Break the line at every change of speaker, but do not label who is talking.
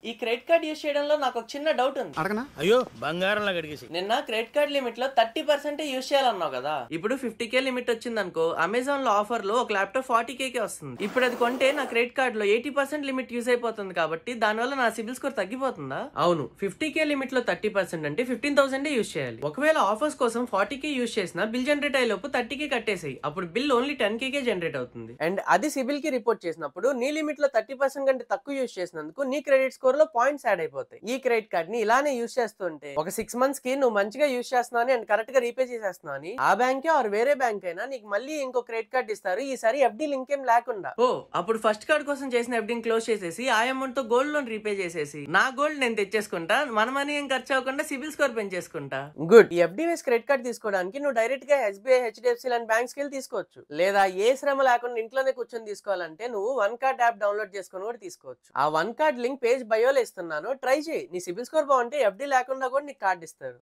ఈ credit card use చేయడంలో నాకు ఒక చిన్న డౌట్ ఉంది.
అడగనా?
అయ్యో బంగారంలా గడిగేసి.
నిన్న క్రెడిట్ కార్డ్ లిమిట్ లో 30% యూస్ చేయాలన్నావు కదా. ఇప్పుడు 50k లిమిట్ వచ్చింది అనుకో, అమెజాన్ లో ఆఫర్ లో ఒక ల్యాప్టాప్ 40k కే వస్తుంది. ఇప్పుడు అది కొంటే నా క్రెడిట్ కార్డ్ లో 80% లిమిట్ యూస్ అయిపోతుంది కాబట్టి దానివల్ల నా సిబిల్ స్కోర్ తగ్గిపోతుందా? అవును, 50k లిమిట్ లో 30% అంటే 15,000 యూస్ చేయాలి. ఒకవేళ ఆఫర్స్ కోసం 40k యూస్ చేసినా బిల్ జనరేట్ అయ్యే లోపు 30k కట్టేసాయి. అప్పుడు బిల్ ఓన్లీ 10k జనరేట్ అవుతుంది. అండ్ అది సిబిల్ కి రిపోర్ట్ చేసినప్పుడు నీ లిమిట్ లో 30% కంటే తక్కువ యూస్ చేసినందుకు నీ క్రెడిట్ స్కోర్ లో పాయింట్స్ యాడ్ అయిపోతాయి. ఈ క్రెడిట్ కార్డ్ ని ఇలానే యూస్ చేస్తుంటే ఒక 6 మంత్స్ కి నువ్వు మంచిగా యూస్ చేస్తున్నావు అండ్ కరెక్ట్ గా రీపే చేసేస్తున్నావు ఆ బ్యాంక్ ఆర్ వేరే బ్యాంక్ అయినా నీకు మళ్ళీ ఇంకో క్రెడిట్ కార్డ్ ఇస్తారు, ఈసారి ఎఫ్డి లింక్ ఏం లేకుండా. ఓ అప్పుడు ఫస్ట్ కార్డ్ కోసం చేసిన ఎఫ్డీని క్లోజ్ చేసేసి ఆ అమౌంట్ తో గోల్డ్ లోన్ రీపే చేసేసి నా గోల్డ్ నేను తెచ్చేసుకుంటా, మన మనీ ఏం ఖర్చు అవ్వకుండా సిబిల్ స్కోర్ పెంచేసుకుంటా. గుడ్. ఈ ఎఫ్డి వేస్ క్రెడిట్ కార్డ్ తీసుకోవడానికి నువ్వు డైరెక్ట్ గా ఎస్బీఐ, హెచ్డిఎఫ్సి లాంటి బ్యాంక్స్ కి వెళ్ళి తీసుకోవచ్చు. లేదా ఏ శ్రమ లేకుండా ఇంట్లోనే కూర్చొని తీసుకోవాలంటే నువ్వు వన్ కార్డ్ యాప్ డౌన్లోడ్ చేసుకుని కూడా తీసుకోవచ్చు. ఆ వన్ కార్డ్ లింక్ పేజ్ బయోలో ఇస్తున్నాను, ట్రై చేయి. నీ సిబిల్ స్కోర్ బాగుంటే ఎఫ్డి లేకుండా కూడా నీకు కార్డ్ ఇస్తారు.